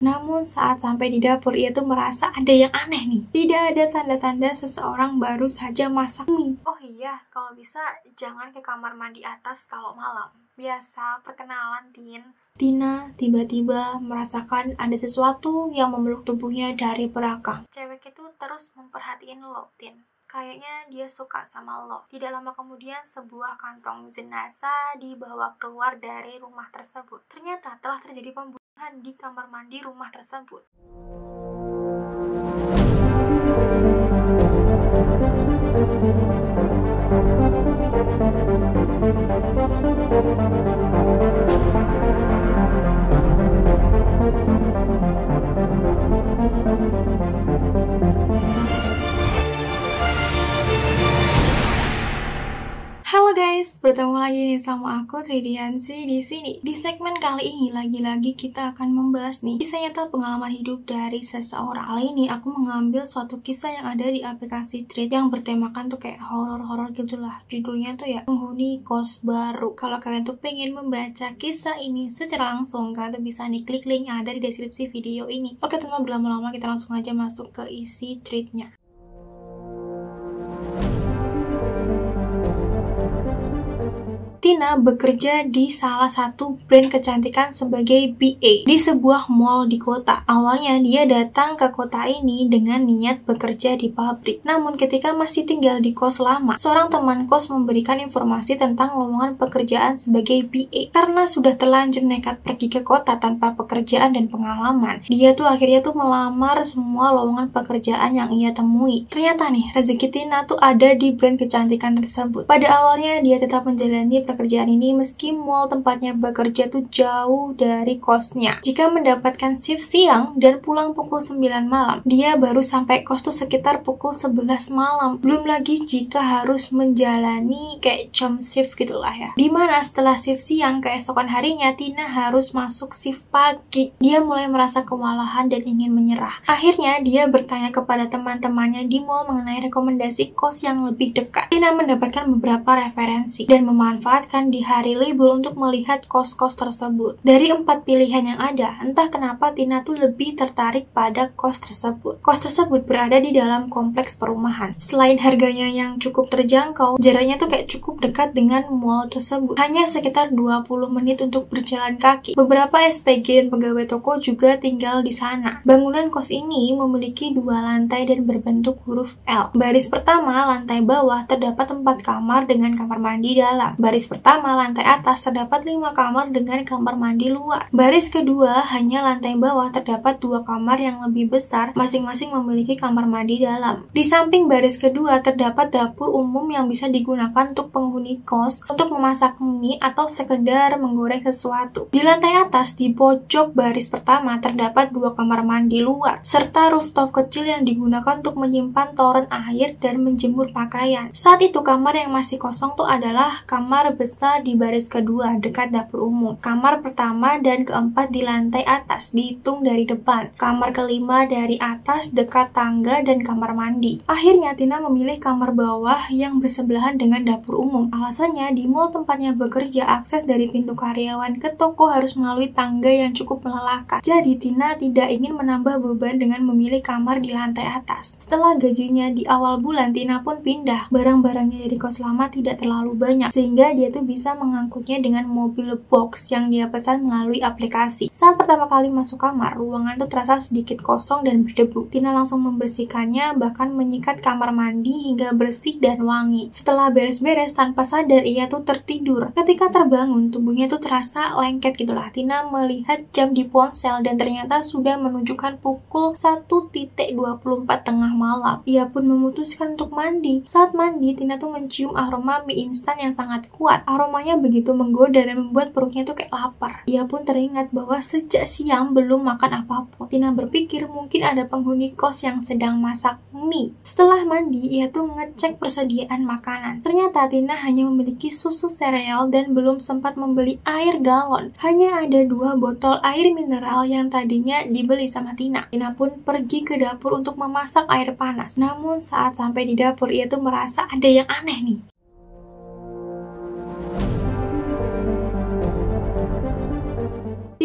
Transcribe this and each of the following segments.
Namun saat sampai di dapur, ia tuh merasa ada yang aneh nih. Tidak ada tanda-tanda seseorang baru saja masak mie. Oh iya, kalau bisa jangan ke kamar mandi atas kalau malam. Biasa perkenalan, Tin. Tina tiba-tiba merasakan ada sesuatu yang memeluk tubuhnya dari belakang. Cewek itu terus memperhatiin lo, Tin. Kayaknya dia suka sama lo. Tidak lama kemudian, sebuah kantong jenazah dibawa keluar dari rumah tersebut. Ternyata telah terjadi pembunuhan di kamar mandi rumah tersebut. Halo guys, bertemu lagi nih sama aku Tridiansi di sini. Di segmen kali ini lagi-lagi kita akan membahas nih kisah nyata pengalaman hidup dari seseorang. Kali ini aku mengambil suatu kisah yang ada di aplikasi Threads yang bertemakan tuh kayak horor-horor gitulah. Judulnya tuh ya Penghuni Kos Baru. Kalau kalian tuh pengen membaca kisah ini secara langsung, kalian tuh bisa nih klik link yang ada di deskripsi video ini. Oke, tanpa berlama-lama kita langsung aja masuk ke isi threadnya. Tina bekerja di salah satu brand kecantikan sebagai BA di sebuah mall di kota. Awalnya dia datang ke kota ini dengan niat bekerja di pabrik. Namun ketika masih tinggal di kos lama, seorang teman kos memberikan informasi tentang lowongan pekerjaan sebagai BA. Karena sudah terlanjur nekat pergi ke kota tanpa pekerjaan dan pengalaman, dia tuh akhirnya tuh melamar semua lowongan pekerjaan yang ia temui. Ternyata nih, rezeki Tina tuh ada di brand kecantikan tersebut. Pada awalnya dia tetap menjalani pekerjaan ini meski mall tempatnya bekerja tuh jauh dari kosnya. Jika mendapatkan shift siang dan pulang pukul 9 malam, dia baru sampai kos tuh sekitar pukul 11 malam. Belum lagi jika harus menjalani kayak jam shift gitulah ya. Dimana setelah shift siang, keesokan harinya Tina harus masuk shift pagi. Dia mulai merasa kewalahan dan ingin menyerah. Akhirnya dia bertanya kepada teman-temannya di mall mengenai rekomendasi kos yang lebih dekat. Tina mendapatkan beberapa referensi dan memanfaatkan di hari libur untuk melihat kos-kos tersebut. Dari 4 pilihan yang ada, entah kenapa Tina tuh lebih tertarik pada kos tersebut. Kos tersebut berada di dalam kompleks perumahan. Selain harganya yang cukup terjangkau, jaraknya tuh kayak cukup dekat dengan mall tersebut. Hanya sekitar 20 menit untuk berjalan kaki. Beberapa SPG dan pegawai toko juga tinggal di sana. Bangunan kos ini memiliki 2 lantai dan berbentuk huruf L. Baris pertama, lantai bawah, terdapat 4 kamar dengan kamar mandi dalam. Baris pertama, lantai atas, terdapat 5 kamar dengan kamar mandi luar. Baris kedua, hanya lantai bawah, terdapat 2 kamar yang lebih besar, masing-masing memiliki kamar mandi dalam. Di samping baris kedua, terdapat dapur umum yang bisa digunakan untuk penghuni kos untuk memasak mie atau sekedar menggoreng sesuatu. Di lantai atas, di pojok baris pertama, terdapat 2 kamar mandi luar, serta rooftop kecil yang digunakan untuk menyimpan toren air dan menjemur pakaian. Saat itu, kamar yang masih kosong tuh adalah kamar besar di baris kedua dekat dapur umum. Kamar pertama dan keempat di lantai atas dihitung dari depan. Kamar kelima dari atas dekat tangga dan kamar mandi. Akhirnya Tina memilih kamar bawah yang bersebelahan dengan dapur umum. Alasannya di mall tempatnya bekerja, akses dari pintu karyawan ke toko harus melalui tangga yang cukup melelahkan. Jadi Tina tidak ingin menambah beban dengan memilih kamar di lantai atas. Setelah gajinya di awal bulan, Tina pun pindah. Barang-barangnya dari kos lama tidak terlalu banyak, sehingga dia tuh bisa mengangkutnya dengan mobil box yang dia pesan melalui aplikasi. Saat pertama kali masuk kamar, ruangan tuh terasa sedikit kosong dan berdebu. Tina langsung membersihkannya, bahkan menyikat kamar mandi hingga bersih dan wangi. Setelah beres-beres, tanpa sadar ia tuh tertidur. Ketika terbangun, tubuhnya tuh terasa lengket gitulah. Tina melihat jam di ponsel dan ternyata sudah menunjukkan pukul 1.24 tengah malam. Ia pun memutuskan untuk mandi. Saat mandi, Tina tuh mencium aroma mie instan yang sangat kuat. Aromanya begitu menggoda dan membuat perutnya tuh kayak lapar. Ia pun teringat bahwa sejak siang belum makan apapun. Tina berpikir mungkin ada penghuni kos yang sedang masak mie. Setelah mandi, ia tuh ngecek persediaan makanan. Ternyata Tina hanya memiliki susu sereal dan belum sempat membeli air galon. Hanya ada 2 botol air mineral yang tadinya dibeli sama Tina. Tina pun pergi ke dapur untuk memasak air panas. Namun saat sampai di dapur, ia tuh merasa ada yang aneh nih.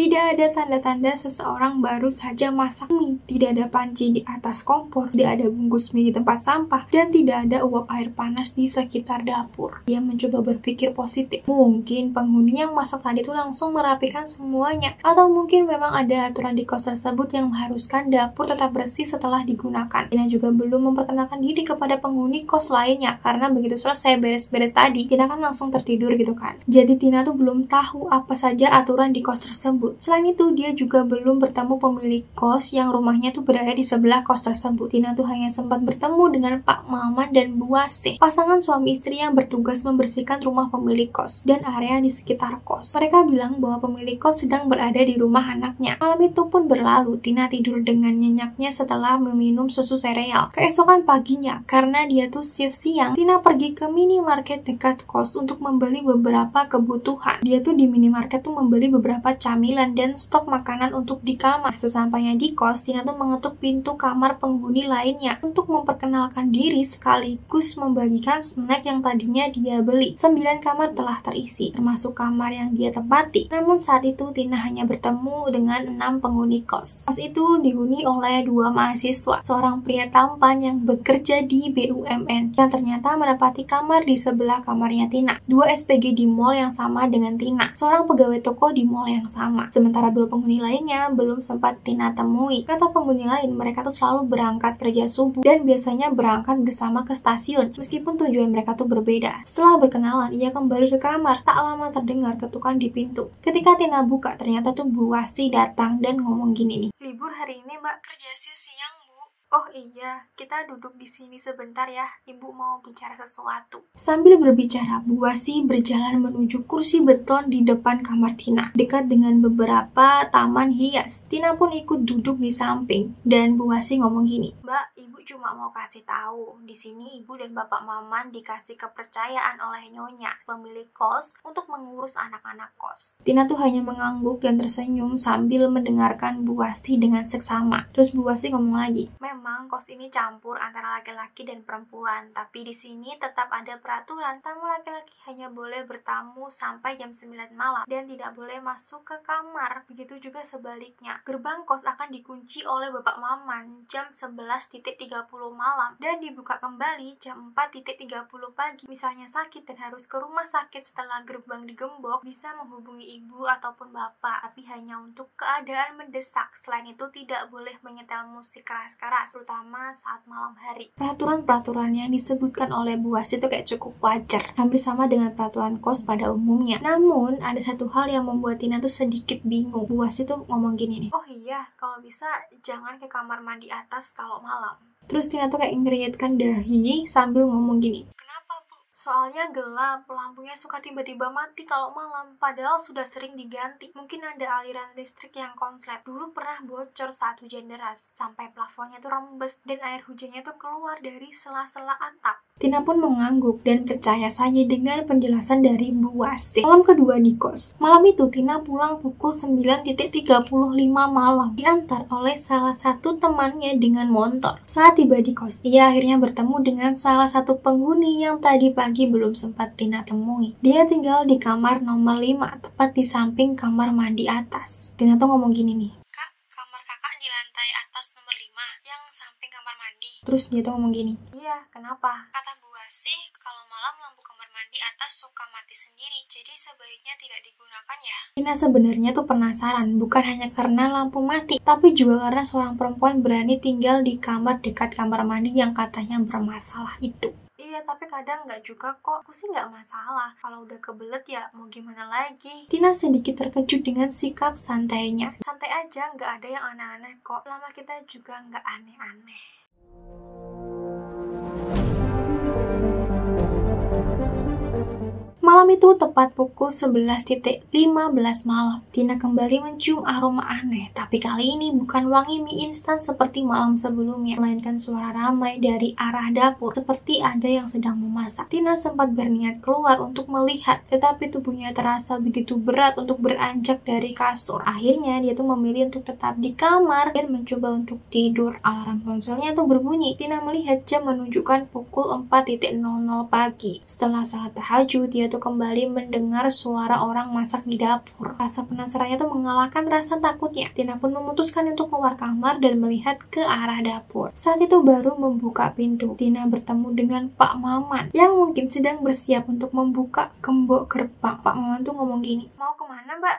Tidak ada tanda-tanda seseorang baru saja masak mie. Tidak ada panci di atas kompor, tidak ada bungkus mie di tempat sampah, dan tidak ada uap air panas di sekitar dapur. Dia mencoba berpikir positif. Mungkin penghuni yang masak tadi itu langsung merapikan semuanya, atau mungkin memang ada aturan di kos tersebut yang mengharuskan dapur tetap bersih setelah digunakan. Tina juga belum memperkenalkan diri kepada penghuni kos lainnya, karena begitu selesai beres-beres tadi, Tina kan langsung tertidur gitu kan. Jadi Tina tuh belum tahu apa saja aturan di kos tersebut. Selain itu, dia juga belum bertemu pemilik kos yang rumahnya tuh berada di sebelah kos tersebut. Tina tuh hanya sempat bertemu dengan Pak Maman dan Bu Asih, pasangan suami istri yang bertugas membersihkan rumah pemilik kos dan area di sekitar kos. Mereka bilang bahwa pemilik kos sedang berada di rumah anaknya. Malam itu pun berlalu, Tina tidur dengan nyenyaknya setelah meminum susu sereal. Keesokan paginya, karena dia tuh shift siang, Tina pergi ke minimarket dekat kos untuk membeli beberapa kebutuhan. Dia tuh di minimarket tuh membeli beberapa camilan dan stok makanan untuk di kamar. Sesampainya di kos, Tina tuh mengetuk pintu kamar penghuni lainnya untuk memperkenalkan diri sekaligus membagikan snack yang tadinya dia beli. 9 kamar telah terisi, termasuk kamar yang dia tempati. Namun saat itu Tina hanya bertemu dengan 6 penghuni kos. Kos itu dihuni oleh 2 mahasiswa, seorang pria tampan yang bekerja di BUMN yang ternyata menempati kamar di sebelah kamarnya Tina. 2 SPG di mall yang sama dengan Tina, seorang pegawai toko di mall yang sama. Sementara 2 penghuni lainnya belum sempat Tina temui. Kata penghuni lain, mereka tuh selalu berangkat kerja subuh dan biasanya berangkat bersama ke stasiun, meskipun tujuan mereka tuh berbeda. Setelah berkenalan, ia kembali ke kamar. Tak lama terdengar ketukan di pintu. Ketika Tina buka, ternyata tuh Bu Wasi datang dan ngomong gini nih. "Libur hari ini, Mbak. Kerja shift siang, Bu." "Oh iya, kita duduk di sini sebentar ya, Ibu mau bicara sesuatu." Sambil berbicara, Bu Wasi berjalan menuju kursi beton di depan kamar Tina, dekat dengan beberapa taman hias. Tina pun ikut duduk di samping, dan Bu Wasi ngomong gini, "Mbak, Ibu cuma mau kasih tahu, di sini Ibu dan Bapak Maman dikasih kepercayaan oleh Nyonya, pemilik kos, untuk mengurus anak-anak kos." Tina tuh hanya mengangguk dan tersenyum sambil mendengarkan Bu Wasi dengan seksama. Terus Bu Wasi ngomong lagi, "Memang kos ini campur antara laki-laki dan perempuan, tapi di sini tetap ada peraturan. Tamu laki-laki hanya boleh bertamu sampai jam 9 malam dan tidak boleh masuk ke kamar. Begitu juga sebaliknya. Gerbang kos akan dikunci oleh Bapak Maman jam 11.30 malam dan dibuka kembali jam 4.30 pagi. Misalnya sakit dan harus ke rumah sakit setelah gerbang digembok, bisa menghubungi ibu ataupun bapak, tapi hanya untuk keadaan mendesak. Selain itu tidak boleh menyetel musik keras-keras, terutama saat malam hari." Peraturan-peraturan yang disebutkan oleh Bu Wasi itu kayak cukup wajar, hampir sama dengan peraturan kos pada umumnya. Namun, ada satu hal yang membuat Tina tuh sedikit bingung. Bu Wasi tuh ngomong gini nih, "Oh iya, kalau bisa jangan ke kamar mandi atas kalau malam." Terus Tina tuh kayak ngeriatkan dahi sambil ngomong gini, "Kenapa, Bu?" "Soalnya gelap, lampunya suka tiba-tiba mati kalau malam, padahal sudah sering diganti. Mungkin ada aliran listrik yang konslet. Dulu pernah bocor saat hujan deras, sampai plafonnya tuh rembes dan air hujannya tuh keluar dari sela-sela atap." Tina pun mengangguk dan percaya saja dengan penjelasan dari Bu Wasi. Malam kedua di kos. Malam itu Tina pulang pukul 9.35 malam, diantar oleh salah satu temannya dengan motor. Saat tiba di kos, ia akhirnya bertemu dengan salah satu penghuni yang tadi pagi belum sempat Tina temui. Dia tinggal di kamar nomor 5, tepat di samping kamar mandi atas. Tina tuh ngomong gini nih, "Kak, kamar kakak di lantai atas nomor 5, yang samping kamar mandi." Terus dia tuh ngomong gini, "Iya, kenapa?" Kata Bu Wasi, "Kalau malam lampu kamar mandi atas suka mati sendiri, jadi sebaiknya tidak digunakan ya." Tina sebenarnya tuh penasaran, bukan hanya karena lampu mati, tapi juga karena seorang perempuan berani tinggal di kamar dekat kamar mandi yang katanya bermasalah itu. Iya, tapi kadang nggak juga kok. Aku sih nggak masalah. Kalau udah kebelet ya mau gimana lagi. Tina sedikit terkejut dengan sikap santainya. Santai aja, nggak ada yang aneh-aneh kok. Selama kita juga nggak aneh-aneh. Malam itu tepat pukul 11.15 malam. Tina kembali mencium aroma aneh, tapi kali ini bukan wangi mie instan seperti malam sebelumnya, melainkan suara ramai dari arah dapur, seperti ada yang sedang memasak. Tina sempat berniat keluar untuk melihat, tetapi tubuhnya terasa begitu berat untuk beranjak dari kasur. Akhirnya dia tuh memilih untuk tetap di kamar dan mencoba untuk tidur. Alarm ponselnya tuh berbunyi. Tina melihat jam menunjukkan pukul 4.00 pagi. Setelah salat tahajud, dia tuh kembali mendengar suara orang masak di dapur. Rasa penasarannya tuh mengalahkan rasa takutnya. Tina pun memutuskan untuk keluar kamar dan melihat ke arah dapur. Saat itu baru membuka pintu, Tina bertemu dengan Pak Maman yang mungkin sedang bersiap untuk membuka gembok gerbang. Pak Maman tuh ngomong gini, "Mau kemana, Mbak?"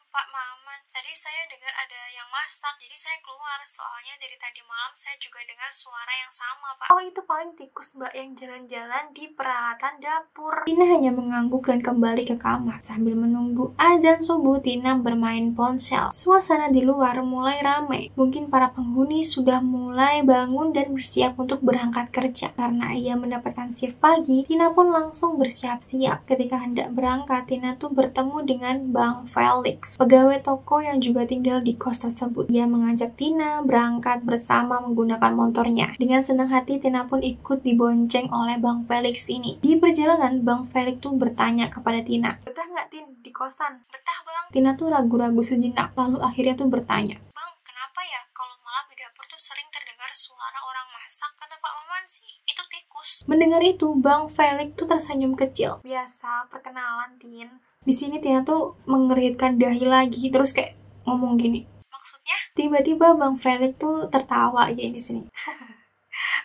Pak Maman, tadi saya dengar ada yang masak, jadi saya keluar. Soalnya dari tadi malam saya juga dengar suara yang sama, Pak. Oh, itu paling tikus, Mbak, yang jalan-jalan di peralatan dapur. Tina hanya mengangguk dan kembali ke kamar. Sambil menunggu azan subuh, Tina bermain ponsel. Suasana di luar mulai ramai. Mungkin para penghuni sudah mulai bangun dan bersiap untuk berangkat kerja. Karena ia mendapatkan shift pagi, Tina pun langsung bersiap-siap. Ketika hendak berangkat, Tina tuh bertemu dengan Bang Felix, pegawai toko yang juga tinggal di kos tersebut. Ia mengajak Tina berangkat bersama menggunakan motornya. Dengan senang hati, Tina pun ikut dibonceng oleh Bang Felix ini. Di perjalanan, Bang Felix tuh bertanya kepada Tina, "Betah nggak, Tin, di kosan?" "Betah, Bang." Tina tuh ragu-ragu sejenak, lalu akhirnya tuh bertanya, "Bang, kenapa ya kalau malam di dapur tuh sering terdengar suara orang masak? Kata Pak Maman sih, itu tikus." Mendengar itu, Bang Felix tuh tersenyum kecil. "Biasa, perkenalan, Tin." Di sini Tina tuh mengeritkan dahi lagi, terus kayak ngomong gini, "Maksudnya?" Tiba-tiba Bang Felix tuh tertawa ya di sini.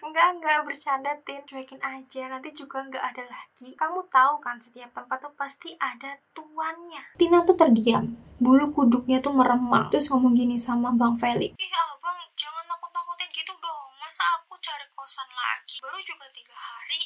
Enggak, bercanda, Tin. Cuekin aja, nanti juga enggak ada lagi. Kamu tahu kan, setiap tempat tuh pasti ada tuannya. Tina tuh terdiam, bulu kuduknya tuh meremang. Terus ngomong gini sama Bang Felix, "Ih, Abang, jangan nakut-nakutin gitu dong. Masa aku cari kosan lagi? Baru juga 3 hari.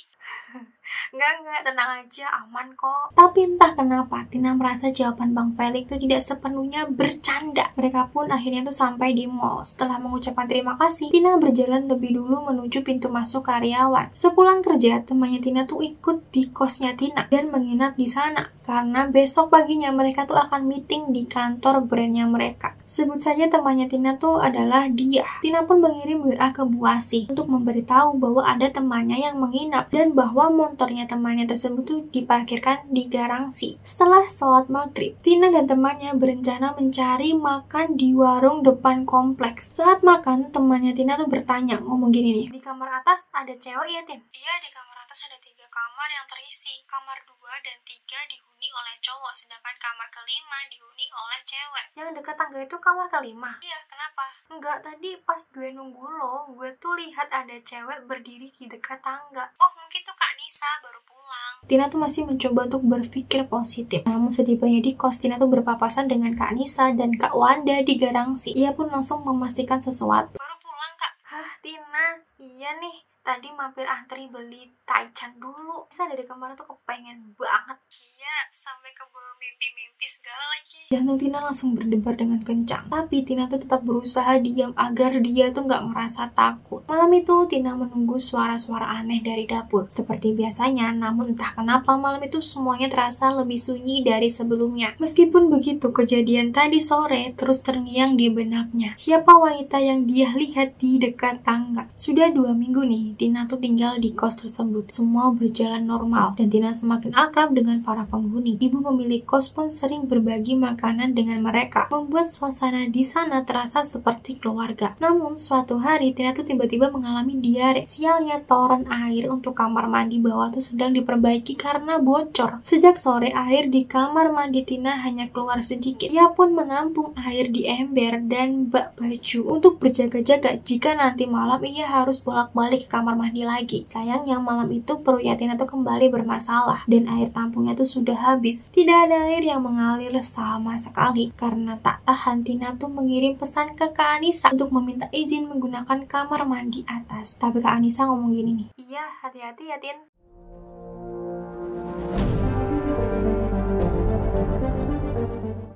Enggak, tenang aja, aman kok." Tapi entah kenapa, Tina merasa jawaban Bang Felix itu tidak sepenuhnya bercanda. Mereka pun akhirnya tuh sampai di mall. Setelah mengucapkan terima kasih, Tina berjalan lebih dulu menuju pintu masuk karyawan. Sepulang kerja, temannya Tina tuh ikut di kosnya Tina dan menginap di sana. Karena besok paginya mereka tuh akan meeting di kantor brandnya mereka. Sebut saja temannya Tina tuh adalah dia. Tina pun mengirim WA ke Bu Asih untuk memberitahu bahwa ada temannya yang menginap dan bahwa motornya temannya tersebut tuh diparkirkan di garasi. Setelah sholat maghrib, Tina dan temannya berencana mencari makan di warung depan kompleks. Saat makan, temannya Tina tuh bertanya, ngomong gini nih, "Di kamar atas ada cewek ya, Tin?" "Iya, di kamar atas ada 3 kamar yang terisi. Kamar 2 dan 3 dihuni oleh cowok, sedangkan kamar kelima dihuni oleh cewek." "Yang dekat tangga itu kamar kelima?" "Iya, kenapa?" "Enggak, tadi pas gue nunggu lo, gue tuh lihat ada cewek berdiri di dekat tangga." "Oh, mungkin tuh Kak Nisa baru pulang." Tina tuh masih mencoba untuk berpikir positif. Namun setibanya di kos, Tina tuh berpapasan dengan Kak Nisa dan Kak Wanda di garasi. Ia pun langsung memastikan sesuatu. "Baru pulang, Kak?" "Hah, Tina, iya nih. Tadi mampir antri beli taichan dulu. Saya dari kemarin tuh kepengen banget." "Iya, sampai ke bawah mimpi-mimpi segala lagi." Jantung Tina langsung berdebar dengan kencang. Tapi Tina tuh tetap berusaha diam agar dia tuh nggak merasa takut. Malam itu Tina menunggu suara-suara aneh dari dapur. Seperti biasanya, namun entah kenapa malam itu semuanya terasa lebih sunyi dari sebelumnya. Meskipun begitu, kejadian tadi sore terus terngiang di benaknya. Siapa wanita yang dia lihat di dekat tangga? Sudah 2 minggu nih, Tina tuh tinggal di kos tersebut. Semua berjalan normal dan Tina semakin akrab dengan para penghuni. Ibu pemilik kos pun sering berbagi makanan dengan mereka, membuat suasana di sana terasa seperti keluarga. Namun suatu hari Tina tuh tiba-tiba mengalami diare. Sialnya, toren air untuk kamar mandi bawah tuh sedang diperbaiki karena bocor. Sejak sore air di kamar mandi Tina hanya keluar sedikit. Ia pun menampung air di ember dan bak baju untuk berjaga-jaga jika nanti malam ia harus bolak-balik ke kamar mandi lagi. Sayangnya malam itu perutnya Tina tuh kembali bermasalah dan air tampungnya tuh sudah habis. Tidak ada air yang mengalir sama sekali. Karena tak tahan, Tina tuh mengirim pesan ke Kak Anissa untuk meminta izin menggunakan kamar mandi atas. Tapi Kak Anissa ngomong gini nih, "Iya, hati-hati ya, Tin."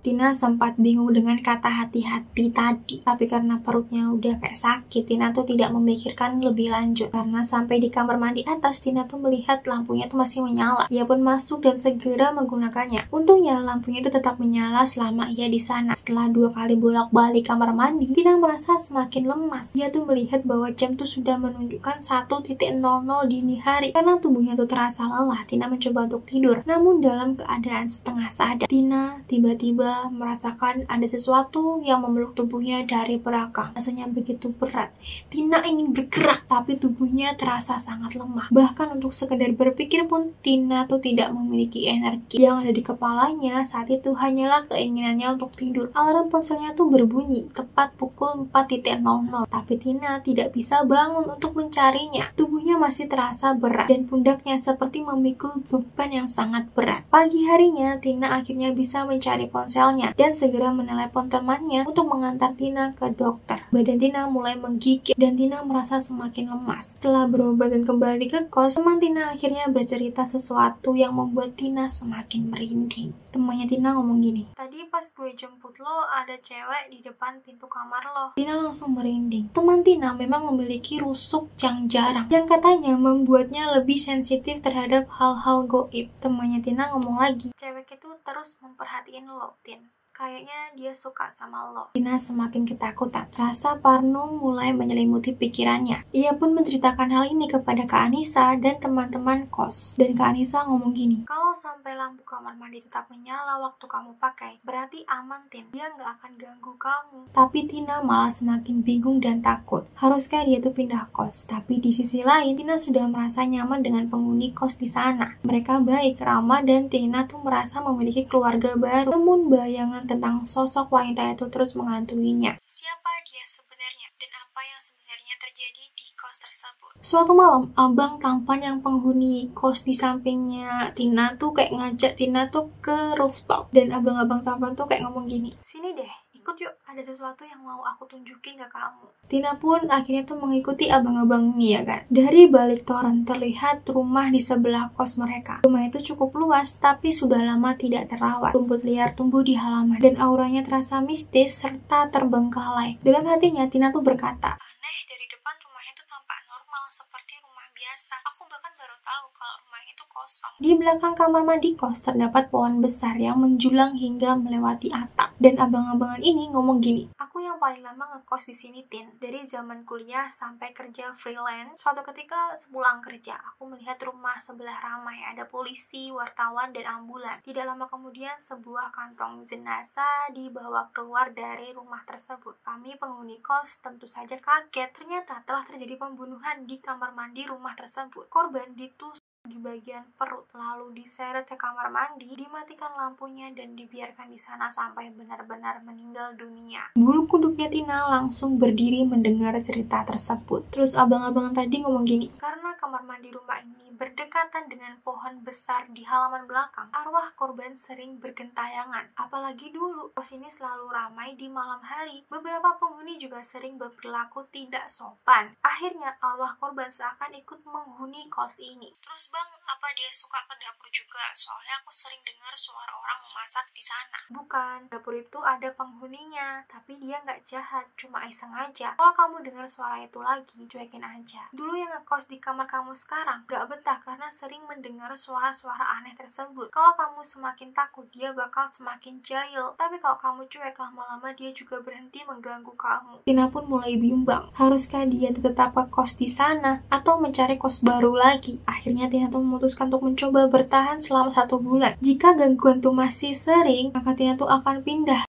Tina sempat bingung dengan kata hati-hati tadi, tapi karena perutnya udah kayak sakit, Tina tuh tidak memikirkan lebih lanjut. Karena sampai di kamar mandi atas, Tina tuh melihat lampunya tuh masih menyala. Ia pun masuk dan segera menggunakannya. Untungnya lampunya itu tetap menyala selama ia di sana. Setelah 2 kali bolak-balik kamar mandi, Tina merasa semakin lemas. Ia tuh melihat bahwa jam tuh sudah menunjukkan 1.00 dini hari. Karena tubuhnya tuh terasa lelah, Tina mencoba untuk tidur. Namun dalam keadaan setengah sadar, Tina tiba-tiba tiba-tiba merasakan ada sesuatu yang memeluk tubuhnya dari belakang. Rasanya begitu berat. Tina ingin bergerak, tapi tubuhnya terasa sangat lemah. Bahkan untuk sekedar berpikir pun, Tina tuh tidak memiliki energi. Yang ada di kepalanya saat itu hanyalah keinginannya untuk tidur. Alarm ponselnya tuh berbunyi tepat pukul 4.00, tapi Tina tidak bisa bangun untuk mencarinya. Tubuhnya masih terasa berat dan pundaknya seperti memikul beban yang sangat berat. Pagi harinya, Tina akhirnya bisa mencari ponselnya dan segera menelepon temannya untuk mengantar Tina ke dokter. Badan Tina mulai menggigil dan Tina merasa semakin lemas. Setelah berobat dan kembali ke kos, teman Tina akhirnya bercerita sesuatu yang membuat Tina semakin merinding. Temannya Tina ngomong gini, "Tadi pas gue jemput lo, ada cewek di depan pintu kamar lo." Tina langsung merinding. Teman Tina memang memiliki rusuk yang jarang, yang katanya membuatnya lebih sensitif terhadap hal-hal goib. Temannya Tina ngomong lagi, "Cewek itu terus memperhatiin lo, Tin. Kayaknya dia suka sama lo." Tina semakin ketakutan. Rasa parno mulai menyelimuti pikirannya. Ia pun menceritakan hal ini kepada Kak Anissa dan teman-teman kos. Dan Kak Anissa ngomong gini, "Kalau sampai lampu kamar mandi tetap menyala waktu kamu pakai, berarti aman, Tin. Dia nggak akan ganggu kamu." Tapi Tina malah semakin bingung dan takut. Haruskah dia tuh pindah kos? Tapi di sisi lain, Tina sudah merasa nyaman dengan penghuni kos di sana. Mereka baik, ramah, dan Tina tuh merasa memiliki keluarga baru. Namun bayangan tentang sosok wanita itu terus menghantuinya. Siapa dia sebenarnya dan apa yang sebenarnya terjadi di kos tersebut? Suatu malam, abang tampan yang penghuni kos di sampingnya Tina tuh kayak ngajak Tina tuh ke rooftop. Dan abang-abang tampan tuh kayak ngomong gini, "Sini deh, ikut yuk, ada sesuatu yang mau aku tunjukin ke kamu." Tina pun akhirnya tuh mengikuti abang-abang ini ya kan. Dari balik toren terlihat rumah di sebelah kos mereka. Rumah itu cukup luas tapi sudah lama tidak terawat. Rumput liar tumbuh di halaman dan auranya terasa mistis serta terbengkalai. Dalam hatinya Tina tuh berkata, "Aneh, dari depan rumahnya tuh tampak normal seperti rumah biasa. Aku bahkan baru tahu kalau rumah itu kosong." Di belakang kamar mandi kos terdapat pohon besar yang menjulang hingga melewati atap. Dan abang-abangan ini ngomong gini, "Aku yang paling lama ngekos di sini, Tin. Dari zaman kuliah sampai kerja freelance. Suatu ketika sepulang kerja, aku melihat rumah sebelah ramai. Ada polisi, wartawan, dan ambulan. Tidak lama kemudian, sebuah kantong jenazah dibawa keluar dari rumah tersebut. Kami penghuni kos tentu saja kaget. Ternyata telah terjadi pembunuhan di kamar mandi rumah tersebut. Korban ditusuk di bagian perut, lalu diseret ke kamar mandi, dimatikan lampunya dan dibiarkan di sana sampai benar-benar meninggal dunia." Bulu kuduknya Tina langsung berdiri mendengar cerita tersebut. Terus abang-abangan tadi ngomong gini, "Karena kamar mandi rumah ini berdekatan dengan pohon besar di halaman belakang, arwah korban sering bergentayangan. Apalagi dulu, kos ini selalu ramai di malam hari. Beberapa penghuni juga sering berperilaku tidak sopan. Akhirnya arwah korban seakan ikut menghuni kos ini. Terus bang, apa dia suka ke dapur juga? Soalnya aku sering dengar suara orang memasak di sana." "Bukan, dapur itu ada penghuninya, tapi dia nggak jahat, cuma iseng aja. Kalau kamu dengar suara itu lagi, cuekin aja. Dulu yang ngekos di kamar kamu sekarang nggak betah karena sering mendengar suara-suara aneh tersebut. Kalau kamu semakin takut, dia bakal semakin jahil. Tapi kalau kamu cuek, lama-lama dia juga berhenti mengganggu kamu." Tina pun mulai bimbang. Haruskah dia tetap kos di sana atau mencari kos baru lagi? Akhirnya Tina tuh memutuskan untuk mencoba bertahan selama 1 bulan. Jika gangguan tuh masih sering, maka Tina tuh akan pindah.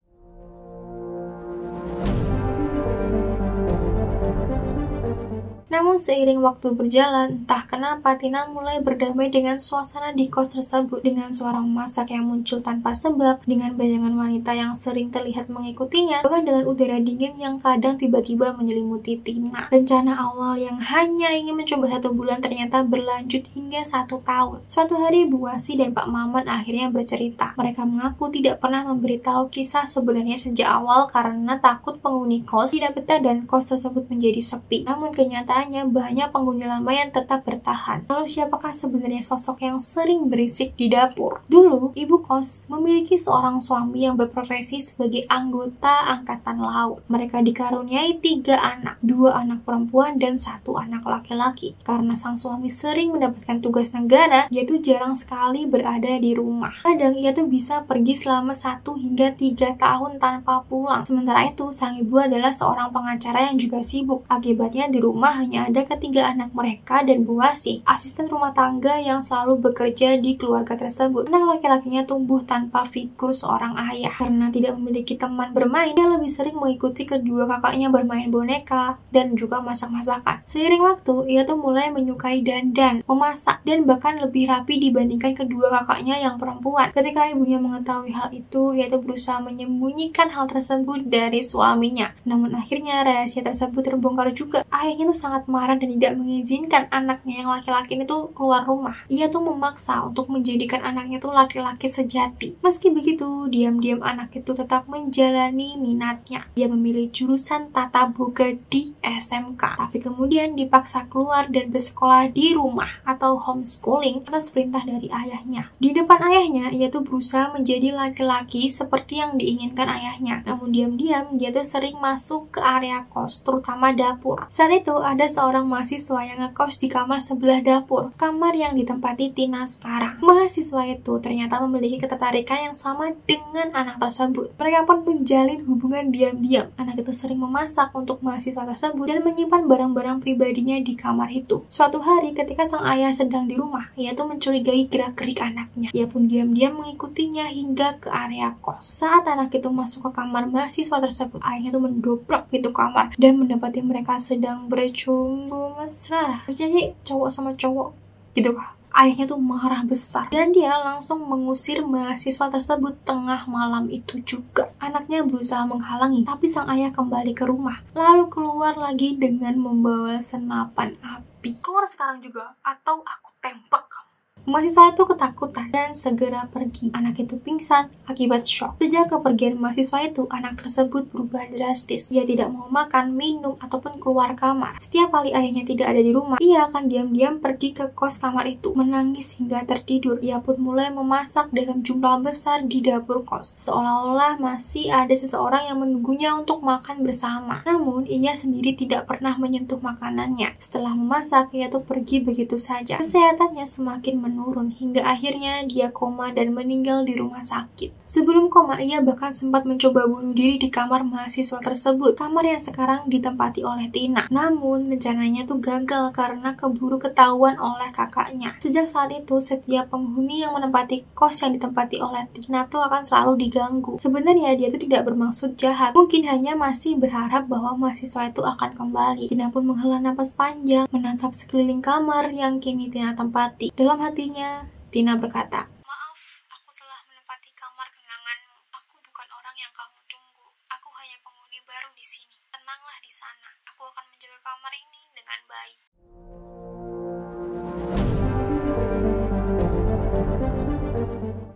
Namun seiring waktu berjalan, entah kenapa Tina mulai berdamai dengan suasana di kos tersebut, dengan suara memasak yang muncul tanpa sebab, dengan bayangan wanita yang sering terlihat mengikutinya, bahkan dengan udara dingin yang kadang tiba-tiba menyelimuti Tina. Rencana awal yang hanya ingin mencoba 1 bulan ternyata berlanjut hingga 1 tahun. Suatu hari Bu Wasi dan Pak Maman akhirnya bercerita. Mereka mengaku tidak pernah memberitahu kisah sebenarnya sejak awal karena takut penghuni kos tidak betah dan kos tersebut menjadi sepi. Namun kenyataannya banyak penghuni lama yang tetap bertahan. Lalu siapakah sebenarnya sosok yang sering berisik di dapur? Dulu, ibu kos memiliki seorang suami yang berprofesi sebagai anggota angkatan laut. Mereka dikaruniai 3 anak, 2 anak perempuan dan 1 anak laki-laki. Karena sang suami sering mendapatkan tugas negara, dia tuh jarang sekali berada di rumah. Kadang ia tuh bisa pergi selama 1 hingga 3 tahun tanpa pulang. Sementara itu, sang ibu adalah seorang pengacara yang juga sibuk. Akibatnya di rumah hanya hanya ada ketiga anak mereka dan Bu Asih, asisten rumah tangga yang selalu bekerja di keluarga tersebut. Anak laki-lakinya tumbuh tanpa figur seorang ayah. Karena tidak memiliki teman bermain, dia lebih sering mengikuti kedua kakaknya bermain boneka dan juga masak-masakan. Seiring waktu, ia tuh mulai menyukai dandan, memasak, dan bahkan lebih rapi dibandingkan kedua kakaknya yang perempuan. Ketika ibunya mengetahui hal itu, ia tuh berusaha menyembunyikan hal tersebut dari suaminya. Namun akhirnya rahasia tersebut terbongkar juga. Ayahnya tuh sangat marah dan tidak mengizinkan anaknya yang laki-laki ini tuh keluar rumah. Ia tuh memaksa untuk menjadikan anaknya tuh laki-laki sejati. Meski begitu, diam-diam anak itu tetap menjalani minatnya. Ia memilih jurusan tata boga di SMK, tapi kemudian dipaksa keluar dan bersekolah di rumah atau homeschooling atas perintah dari ayahnya. Di depan ayahnya, ia tuh berusaha menjadi laki-laki seperti yang diinginkan ayahnya. Namun diam-diam dia tuh sering masuk ke area kos, terutama dapur. Saat itu ada seorang mahasiswa yang ngekos di kamar sebelah dapur, kamar yang ditempati Tina sekarang. Mahasiswa itu ternyata memiliki ketertarikan yang sama dengan anak tersebut. Mereka pun menjalin hubungan diam-diam. Anak itu sering memasak untuk mahasiswa tersebut dan menyimpan barang-barang pribadinya di kamar itu. Suatu hari ketika sang ayah sedang di rumah, ia tuh mencurigai gerak-gerik anaknya. Ia pun diam-diam mengikutinya hingga ke area kos. Saat anak itu masuk ke kamar mahasiswa tersebut, ayahnya tuh mendobrak pintu kamar dan mendapati mereka sedang bercumbu mesra. Jadi cowok sama cowok gitu kah? Ayahnya tuh marah besar dan dia langsung mengusir mahasiswa tersebut tengah malam itu juga. Anaknya berusaha menghalangi, tapi sang ayah kembali ke rumah, lalu keluar lagi dengan membawa senapan api. Keluar sekarang juga atau aku tembak kamu. Mahasiswa itu ketakutan dan segera pergi. Anak itu pingsan akibat shock. Sejak kepergian mahasiswa itu, anak tersebut berubah drastis. Ia tidak mau makan, minum, ataupun keluar kamar. Setiap kali ayahnya tidak ada di rumah, ia akan diam-diam pergi ke kos kamar itu, menangis hingga tertidur. Ia pun mulai memasak dalam jumlah besar di dapur kos, seolah-olah masih ada seseorang yang menunggunya untuk makan bersama. Namun, ia sendiri tidak pernah menyentuh makanannya. Setelah memasak, ia tuh pergi begitu saja. Kesehatannya semakin menurun hingga akhirnya dia koma dan meninggal di rumah sakit. Sebelum koma, ia bahkan sempat mencoba bunuh diri di kamar mahasiswa tersebut, kamar yang sekarang ditempati oleh Tina. Namun, rencananya tuh gagal karena keburu ketahuan oleh kakaknya. Sejak saat itu, setiap penghuni yang menempati kos yang ditempati oleh Tina tuh akan selalu diganggu. Sebenarnya dia tuh tidak bermaksud jahat, mungkin hanya masih berharap bahwa mahasiswa itu akan kembali. Tina pun menghela napas panjang, menatap sekeliling kamar yang kini Tina tempati. Dalam hatinya, Tina berkata, "Maaf, aku telah menempati kamar kenanganmu. Aku bukan orang yang kamu tunggu. Aku hanya penghuni baru di sini. Tenanglah di sana. Aku akan menjaga kamar ini dengan baik."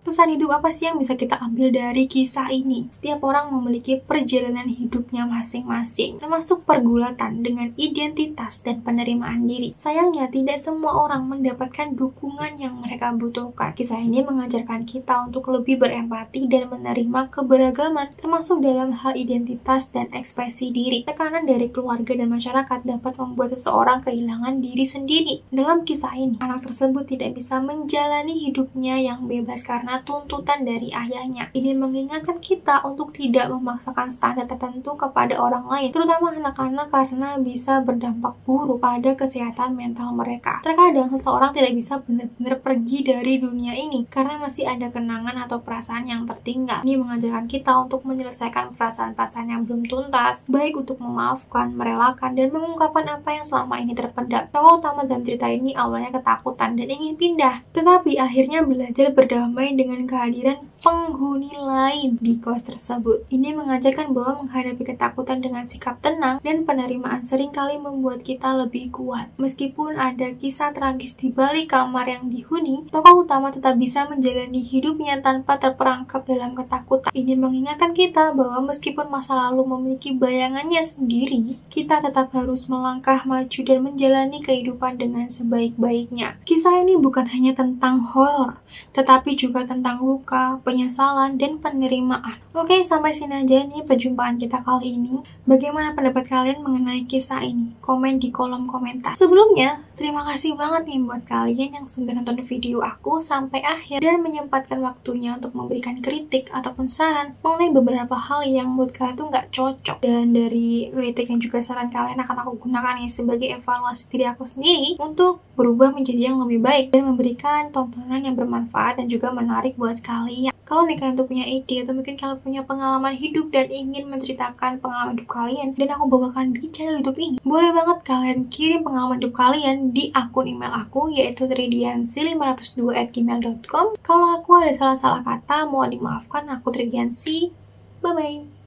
Pesan hidup apa sih yang bisa kita ambil dari kisah ini? Setiap orang memiliki perjalanan hidupnya masing-masing, termasuk pergulatan dengan identitas dan penerimaan diri. Sayangnya, tidak semua orang mendapatkan dukungan yang mereka butuhkan. Kisah ini mengajarkan kita untuk lebih berempati dan menerima keberagaman, termasuk dalam hal identitas dan ekspresi diri. Tekanan dari keluarga dan masyarakat dapat membuat seseorang kehilangan diri sendiri. Dalam kisah ini, anak tersebut tidak bisa menjalani hidupnya yang bebas karena tuntutan dari ayahnya. Ini mengingatkan kita untuk tidak memaksakan standar tertentu kepada orang lain, terutama anak-anak, karena bisa berdampak buruk pada kesehatan mental mereka. Terkadang seseorang tidak bisa benar-benar pergi dari dunia ini karena masih ada kenangan atau perasaan yang tertinggal. Ini mengajarkan kita untuk menyelesaikan perasaan-perasaan yang belum tuntas, baik untuk memaafkan, merelakan, dan mengungkapkan apa yang selama ini terpendam. Tokoh utama dalam cerita ini awalnya ketakutan dan ingin pindah, tetapi akhirnya belajar berdamai dengan kehadiran penghuni lain di kos tersebut. Ini mengajarkan bahwa menghadapi ketakutan dengan sikap tenang dan penerimaan seringkali membuat kita lebih kuat. Meskipun ada kisah tragis di balik kamar yang dihuni, tokoh utama tetap bisa menjalani hidupnya tanpa terperangkap dalam ketakutan. Ini mengingatkan kita bahwa meskipun masa lalu memiliki bayangannya sendiri, kita tetap harus melangkah maju dan menjalani kehidupan dengan sebaik-baiknya. Kisah ini bukan hanya tentang horor, tetapi juga tentang tentang luka, penyesalan, dan penerimaan. Oke, sampai sini aja nih perjumpaan kita kali ini. Bagaimana pendapat kalian mengenai kisah ini? Komen di kolom komentar. Sebelumnya, terima kasih banget nih buat kalian yang sudah nonton video aku sampai akhir dan menyempatkan waktunya untuk memberikan kritik ataupun saran mengenai beberapa hal yang menurut kalian tuh nggak cocok. Dan dari kritik dan juga saran kalian akan aku gunakan nih sebagai evaluasi diri aku sendiri untuk berubah menjadi yang lebih baik dan memberikan tontonan yang bermanfaat dan juga menarik buat kalian. Kalau nih kalian tuh punya ide atau mungkin kalian punya pengalaman hidup dan ingin menceritakan pengalaman hidup kalian dan aku bawakan di channel YouTube ini, boleh banget kalian kirim pengalaman hidup kalian di akun email aku yaitu tridiansi502@gmail.com. Kalau aku ada salah-salah kata, mohon dimaafkan. Aku Tridiansi. Bye bye.